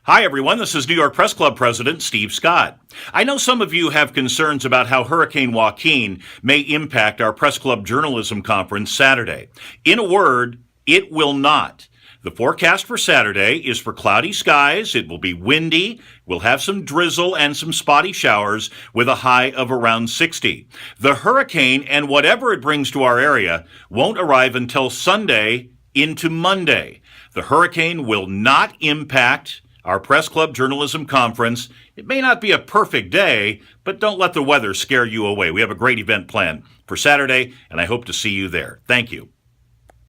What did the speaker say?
Hi, everyone. This is New York Press Club President Steve Scott. I know some of you have concerns about how Hurricane Joaquin may impact our Press Club Journalism Conference Saturday. In a word, it will not. The forecast for Saturday is for cloudy skies. It will be windy. We'll have some drizzle and some spotty showers with a high of around 60. The hurricane and whatever it brings to our area won't arrive until Sunday into Monday. The hurricane will not impact our Press Club Journalism Conference. It may not be a perfect day, but don't let the weather scare you away. We have a great event planned for Saturday, and I hope to see you there. Thank you.